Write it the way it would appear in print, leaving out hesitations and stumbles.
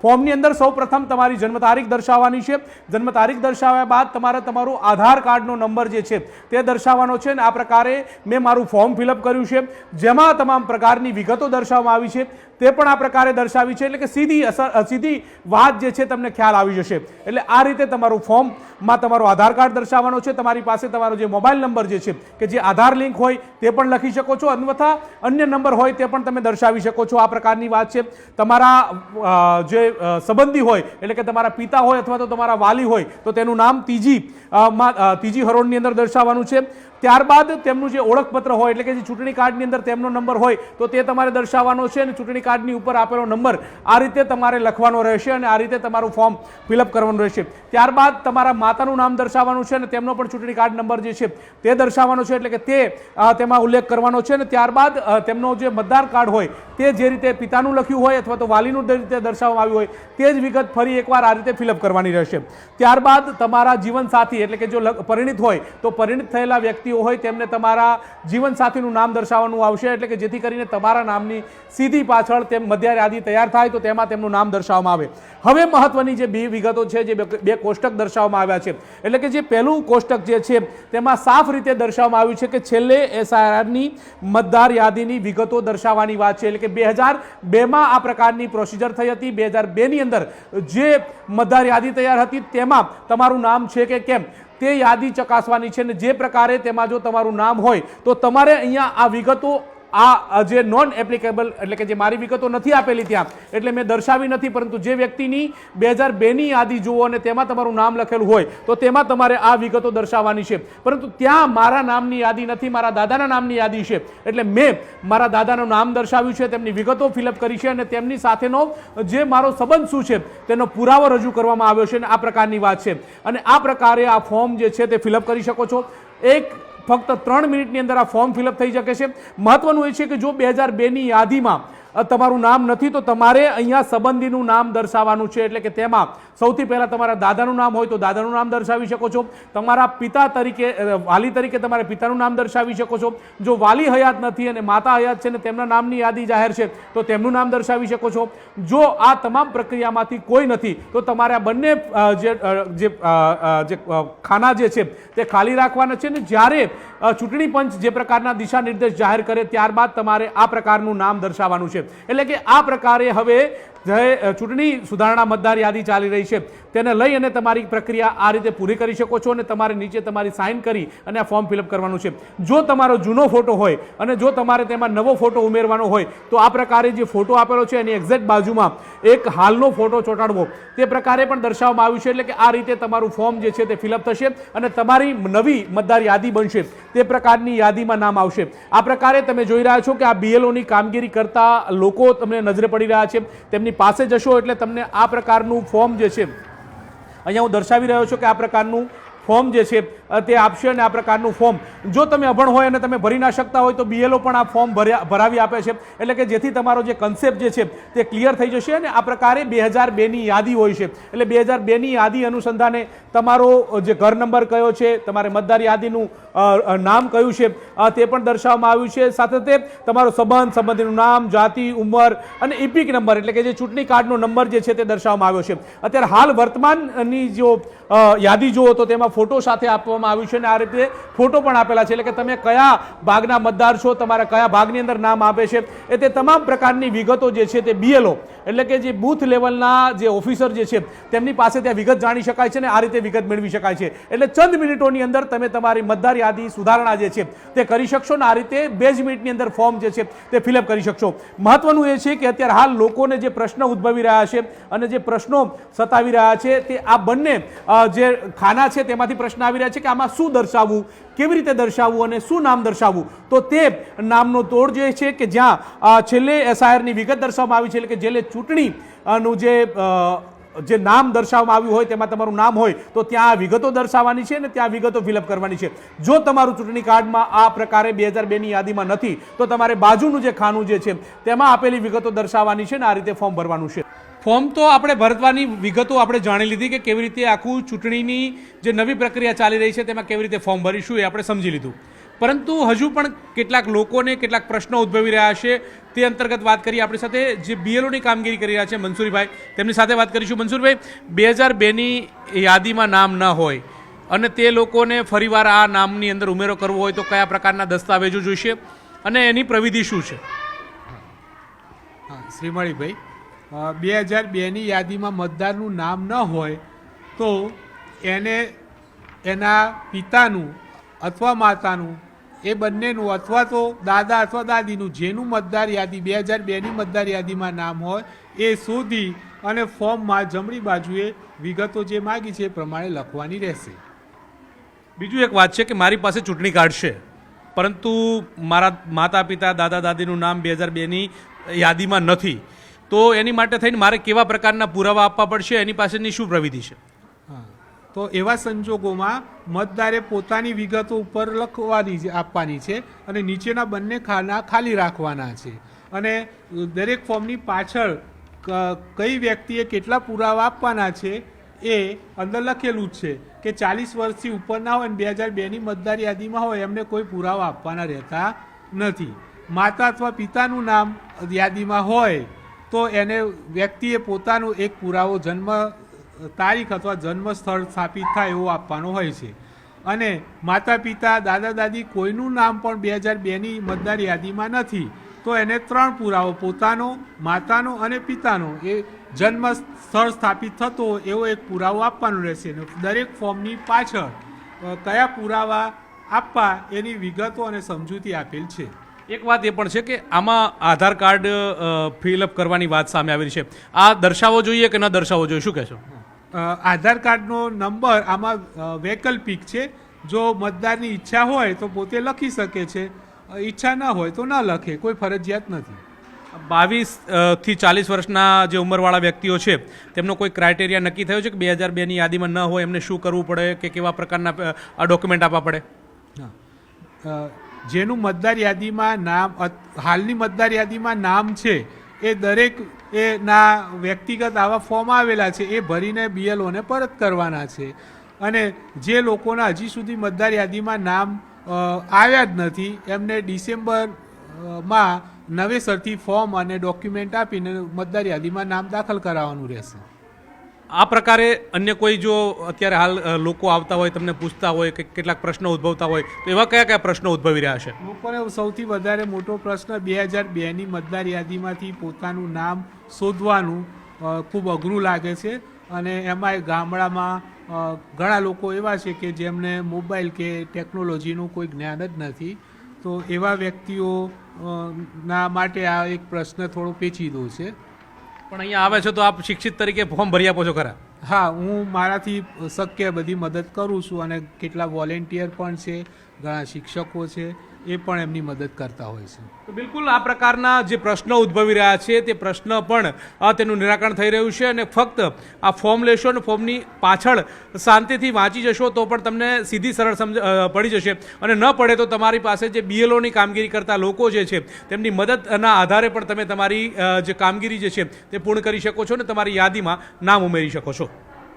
ફોર્મની અંદર સૌપ્રથમ તમારી જન્મ તારીખ દર્શાવવાની છે। જન્મ તારીખ દર્શાવ્યા બાદ તમારે તમારું આધાર કાર્ડનો નંબર જે છે તે દર્શાવવાનો છે અને આ પ્રકારે મેં મારું ફોર્મ ફિલઅપ કર્યું છે, જેમાં તમામ પ્રકારની વિગતો દર્શાવવામાં આવી છે તે પણ આ પ્રકારે દર્શાવી છે, એટલે કે સીધી વાત જે છે તમને ખ્યાલ આવી જશે। એટલે આ રીતે તમારું ફોર્મમાં તમારો આધાર કાર્ડ દર્શાવવાનો છે, તમારી પાસે તમારો જે મોબાઈલ નંબર જે છે કે જે આધાર લિંક હોય તે પણ લખી શકો છો, અન્યથા અન્ય નંબર હોય તે પણ તમે દર્શાવી શકો છો। આ પ્રકારની વાત છે। તમારા જે સંબંધી હોય એટલે કે તમારા પિતા હોય અથવા તો તમારા વાલી હોય તો તેનું નામ ત્રીજી હરોળની અંદર દર્શાવવાનું છે। ત્યારબાદ તેમનું જે ઓળખપત્ર હોય એટલે કે જે ચૂંટણી કાર્ડની અંદર તેમનો નંબર હોય તો તે તમારે દર્શાવવાનો છે અને ચૂંટણી કાર્ડની ઉપર આપેલો નંબર આ રીતે તમારે લખવાનો રહેશે અને આ રીતે તમારું ફોર્મ ફિલઅપ કરવાનું રહેશે। ત્યારબાદ તમારા માતાનું નામ દર્શાવવાનું છે અને તેમનો પણ ચૂંટણી કાર્ડ નંબર જે છે તે દર્શાવવાનો છે, એટલે કે તે તેમાં ઉલ્લેખ કરવાનો છે અને ત્યારબાદ તેમનો જે મતદાર કાર્ડ હોય તે જે રીતે પિતાનું લખ્યું હોય અથવા તો વાલીનું જે રીતે દર્શાવવામાં આવ્યું હોય તે જ વિગત ફરી એકવાર આ રીતે ફિલઅપ કરવાની રહેશે। ત્યારબાદ તમારા જીવનસાથી એટલે કે જો પરિણીત હોય તો પરિણીત થયેલા વ્યક્તિ હોય તેમને તમારા જીવનસાથીનું નામ દર્શાવવાનું આવશે, એટલે કે જેથી કરીને તમારા નામની સીધી પાછળ તેમ મધ્ય યાદી તૈયાર થાય તો તેમાં તેમનું નામ દર્શાવવામાં આવે। હવે મહત્વની જે બે વિગતો છે, જે બે કોષ્ટક દર્શાવવામાં આવ્યા છે, એટલે કે જે પહેલું કોષ્ટક જે છે તેમાં સાફ રીતે દર્શાવવામાં આવ્યું છે કે છેલ્લે SIRની મતદાર યાદીની વિગતો દર્શાવવાની વાત છે, એટલે કે 2002માં આ પ્રકારની પ્રોસિજર થઈ હતી। 2002ની અંદર જે મતદાર યાદી તૈયાર હતી તેમાં તમારું નામ છે કે કેમ તે યાદી ચકાસવાની છે અને જે પ્રકારે તેમાં જો તમારું નામ હોય તો તમારે અહીંયા આ વિગતો આ જે નોન એપ્લિકેબલ એટલે કે જે મારી વિગતો નથી આપેલી ત્યાં એટલે મેં દર્શાવી નથી, પરંતુ જે વ્યક્તિની 2002ની યાદી જુઓ અને તેમાં તમારું નામ લખેલું હોય તો તેમાં તમારે આ વિગતો દર્શાવવાની છે, પરંતુ ત્યાં મારા નામની યાદી નથી, મારા દાદાના નામની યાદી છે, એટલે મેં મારા દાદાનું નામ દર્શાવ્યું છે, તેમની વિગતો ફિલઅપ કરી છે અને તેમની સાથેનો જે મારો સંબંધ શું છે તેનો પુરાવો રજૂ કરવામાં આવ્યો છે અને આ પ્રકારની વાત છે અને આ પ્રકારે આ ફોર્મ જે છે તે ફિલઅપ કરી શકો છો। ફક્ત 3 મિનિટની અંદર આ ફોર્મ ફિલઅપ થઈ શકે છે। મહત્વનું એ છે કે જો 2002ની યાદીમાં તમારું નામ નથી તો તમારે અહીંયા સંબંધીનું નામ દર્શાવવાનું છે, એટલે કે તેમાં સૌથી પહેલાં તમારા દાદાનું નામ હોય તો દાદાનું નામ દર્શાવી શકો છો, તમારા પિતા તરીકે વાલી તરીકે તમારે પિતાનું નામ દર્શાવી શકો છો, જો વાલી હયાત નથી અને માતા હયાત છે ને તેમના નામની યાદી જાહેર છે તો તેમનું નામ દર્શાવી શકો છો। જો આ તમામ પ્રક્રિયામાંથી કોઈ નથી તો તમારે આ બંને જે ખાના જે છે તે ખાલી રાખવાના છે અને જ્યારે ચૂંટણી પંચ જે પ્રકારના દિશા નિર્દેશ જાહેર કરે ત્યારબાદ તમારે આ પ્રકારનું નામ દર્શાવવાનું છે, એટલે કે આ પ્રકારે હવે જે ચૂંટણી સુધારણા મતદાર યાદી ચાલી રહી છે તેને લઈ અને તમારી પ્રક્રિયા આ રીતે પૂરી કરી શકો છો અને તમારે નીચે તમારી સાઇન કરી અને આ ફોર્મ ફિલઅપ કરવાનું છે। જો તમારો જૂનો ફોટો હોય અને જો તમારે તેમાં નવો ફોટો ઉમેરવાનો હોય તો આ પ્રકારે જે ફોટો આપેલો છે એની એક્ઝેક્ટ બાજુમાં એક હાલનો ફોટો ચોંટાડવો તે પ્રકારે પણ દર્શાવવામાં આવ્યું છે, એટલે કે આ રીતે તમારું ફોર્મ જે છે તે ફિલઅપ થશે અને તમારી નવી મતદાર યાદી બનશે તે પ્રકારની યાદીમાં નામ આવશે। આ પ્રકારે તમે જોઈ રહ્યા છો કે આ BLOની કામગીરી કરતા લોકો તમને નજરે પડી રહ્યા છે, તેમની પાસે જશો એટલે તમને આ પ્રકારનું ફોર્મ જે છે અહીંયા હું દર્શાવી રહ્યો છું કે આ પ્રકારનું ફોર્મ જે છે તે આપશે અને આ પ્રકારનું ફોર્મ જો તમે અભણ હોય અને તમે ભરી ના શકતા હોય તો BLO પણ આ ફોર્મ ભરાવી આપે છે, એટલે કે જેથી તમારો જે કન્સેપ્ટ જે છે તે ક્લિયર થઈ જશે અને આ પ્રકારે 2002ની યાદી હોય છે, એટલે 2002ની યાદી અનુસંધાને તમારો જે ઘર નંબર કયો છે, તમારે મતદાર યાદીનું નામ કયું છે તે પણ દર્શાવવામાં આવ્યું છે, સાથે તે તમારો સંબંધીનું નામ, જાતિ, ઉંમર અને ઇપિક નંબર એટલે કે જે ચૂંટણી કાર્ડનો નંબર જે છે તે દર્શાવવામાં આવ્યો છે। અત્યારે હાલ વર્તમાનની જો યાદી જુઓ તો તેમાં ફોટો સાથે આપવામાં આવ્યું છે અને આ રીતે ફોટો પણ આપેલા છે, એટલે કે તમે કયા ભાગના મતદાર છો, તમારા કયા ભાગની અંદર નામ આપે છે એ તે તમામ પ્રકારની વિગતો જે છે તે BLO એટલે કે જે બૂથ લેવલના જે ઓફિસર જે છે તેમની પાસે ત્યાં વિગત જાણી શકાય છે અને આ રીતે વિગત મેળવી શકાય છે, એટલે ચંદ મિનિટોની અંદર તમે તમારી મતદાર યાદી સુધારણા જે છે તે કરી શકશો અને આ રીતે 2 જ મિનિટની અંદર ફોર્મ જે છે તે ફિલઅપ કરી શકશો। મહત્વનું એ છે કે અત્યારે હાલ લોકોને જે પ્રશ્ન ઉદ્ભવી રહ્યા છે અને જે પ્રશ્નો સતાવી રહ્યા છે તે આ બંને જે ખાના છે તેમાંથી પ્રશ્ન આવી રહ્યા છે કે આમાં શું દર્શાવવું, કેવી રીતે દર્શાવવું અને શું નામ દર્શાવવું, તો તે નામનો તોડ જે છે કે જ્યાં છેલ્લે SIRની વિગત દર્શાવવામાં આવી છે, એટલે કે છેલ્લે ચૂંટણીનું જે નામ દર્શાવવામાં આવ્યું હોય તેમાં તમારું નામ હોય તો ત્યાં વિગતો દર્શાવવાની છે અને ત્યાં વિગતો ફિલઅપ કરવાની છે। જો તમારું ચૂંટણી કાર્ડમાં આ પ્રકારે 2002ની યાદીમાં નથી તો તમારે બાજુનું જે ખાનું જે છે તેમાં આપેલી વિગતો દર્શાવવાની છે અને આ રીતે ફોર્મ ભરવાનું છે। ફોર્મ તો આપણે ભરવાની વિગતો આપણે જાણી લીધી કે કેવી રીતે આખું ચૂંટણીની જે નવી પ્રક્રિયા ચાલી રહી છે તેમાં કેવી રીતે ફોર્મ ભરીશું એ આપણે સમજી લીધું। પરંતુ હજુ પણ કેટલાક લોકોને કેટલાક પ્રશ્નો ઉદ્ભવી રહ્યા છે. તે અંતર્ગત વાત કરીએ. આપણી સાથે જે બીએલઓની કામગીરી કરી રહ્યા છે મંસૂરીભાઈ, તેમની સાથે વાત કરીશું. મંસૂરભાઈ, 2002ની યાદીમાં નામ ન હોય અને તે લોકોને ફરીવાર આ નામની અંદર ઉમેરો કરવો હોય તો કયા પ્રકારના દસ્તાવેજો જોઈશે અને એની પ્રવિધિ શું છે? હા, શ્રીમણીભાઈ, 2002ની યાદીમાં મતદારનું નામ ન હોય તો એને એના પિતાનું અથવા માતાનું, એ બંનેનું, અથવા તો દાદા અથવા દાદીનું, જેનું મતદાર યાદી 2002ની મતદાર યાદીમાં નામ હોય એ શોધી અને ફોર્મમાં જમણી બાજુએ વિગતો જે માગી છે એ પ્રમાણે લખવાની રહેશે. બીજું એક વાત છે કે મારી પાસે ચૂંટણી કાર્ડ છે, પરંતુ મારા માતા પિતા દાદા દાદીનું નામ 2002ની યાદીમાં નથી, તો એની માટે થઈને મારે કેવા પ્રકારના પુરાવા આપવા પડશે? એની પાસેની શું પ્રવિધિ છે? હા, તો એવા સંજોગોમાં મતદારે પોતાની વિગતો ઉપર લખવાની આપવાની છે અને નીચેના બંને ખાના ખાલી રાખવાના છે. અને દરેક ફોર્મની પાછળ કઈ વ્યક્તિએ કેટલા પુરાવા આપવાના છે એ અંદર લખેલું જ છે કે 40 વર્ષથી ઉપરના હોય અને 2002ની મતદાર યાદીમાં હોય એમને કોઈ પુરાવા આપવાના રહેતા નથી. માતા અથવા પિતાનું નામ યાદીમાં હોય તો એને વ્યક્તિએ પોતાનું એક પુરાવો, જન્મ તારીખ અથવા જન્મ સ્થળ સ્થાપિત થાય એવો આપવાનો હોય છે. અને માતા પિતા દાદા દાદી કોઈનું નામ પણ 2002ની મતદાર યાદીમાં નથી તો એને 3 પુરાવો, પોતાનો, માતાનો અને પિતાનો, એ જન્મ સ્થળ સ્થાપિત થતો એવો એક પુરાવો આપવાનો રહેશે. દરેક ફોર્મની પાછળ કયા પુરાવા આપવા એની વિગતો અને સમજૂતી આપેલ છે. એક વાત એ પણ છે કે આમાં આધાર કાર્ડ ફિલઅપ કરવાની વાત સામે આવી છે. આ દર્શાવવો જોઈએ કે ન દર્શાવવો જોઈએ, શું કહેશો? આધાર કાર્ડનો નંબર આમાં વૈકલ્પિક છે. જો મતદારની ઈચ્છા હોય તો પોતે લખી શકે છે, ઈચ્છા ન હોય તો ન લખે, કોઈ ફરજિયાત નથી. 22 થી 40 વર્ષના જે ઉંમરવાળા વ્યક્તિઓ છે તેમનો કોઈ ક્રાઇટેરિયા નક્કી થયો છે કે 2002ની યાદીમાં ન હોય એમને શું કરવું પડે કે કેવા પ્રકારના ડોક્યુમેન્ટ આપવા પડે? જેનું મતદાર યાદીમાં નામ, હાલની મતદાર યાદીમાં નામ છે એ દરેક એના વ્યક્તિગત આવા ફોર્મ આવેલા છે એ ભરીને બીએલઓને પરત કરવાના છે. અને જે લોકોના હજી સુધી મતદાર યાદીમાં નામ આવ્યા જ નથી એમને ડિસેમ્બરમાં નવેસરથી ફોર્મ અને ડોક્યુમેન્ટ આપીને મતદાર યાદીમાં નામ દાખલ કરાવવાનું રહેશે. આ પ્રકારે અન્ય કોઈ જો અત્યારે હાલ લોકો આવતા હોય, તમને પૂછતા હોય કે કેટલાક પ્રશ્નો ઉદ્ભવતા હોય, તો એવા કયા કયા પ્રશ્નો ઉદ્ભવી રહ્યા છે? લોકોને સૌથી વધારે મોટો પ્રશ્ન 2002ની મતદાર યાદીમાંથી પોતાનું નામ શોધવાનું ખૂબ અઘરું લાગે છે. અને એમાંય ગામડામાં ઘણા લોકો એવા છે કે જેમને મોબાઈલ કે ટેકનોલોજીનું કોઈ જ્ઞાન જ નથી. તો એવા વ્યક્તિઓ ના માટે આ એક પ્રશ્ન થોડો પેચીદો છે. પણ અહીંયા આવે છે તો આપ શિક્ષિત તરીકે ફોર્મ ભરી આપો છો ખરા? હા, હું મારાથી શક્ય બધી મદદ કરું છું અને કેટલા વોલેન્ટિયર પણ છે, ઘણા શિક્ષકો છે, એ પણ એમની મદદ કરતા હોય છે. તો બિલકુલ આ પ્રકારના જે પ્રશ્નો ઉદ્ભવી રહ્યા છે તે પ્રશ્ન પણ તેનું નિરાકરણ થઈ રહ્યું છે. અને ફક્ત આ ફોર્મ લેશો અને ફોર્મની પાછળ શાંતિથી વાંચી જશો તો પણ તમને સીધી સરળ પડી જશે. અને ન પડે તો તમારી પાસે જે બીએલઓની કામગીરી કરતા લોકો જે છે તેમની મદદના આધારે પણ તમે તમારી જે કામગીરી જે છે તે પૂર્ણ કરી શકો છો અને તમારી યાદીમાં નામ ઉમેરી શકો છો.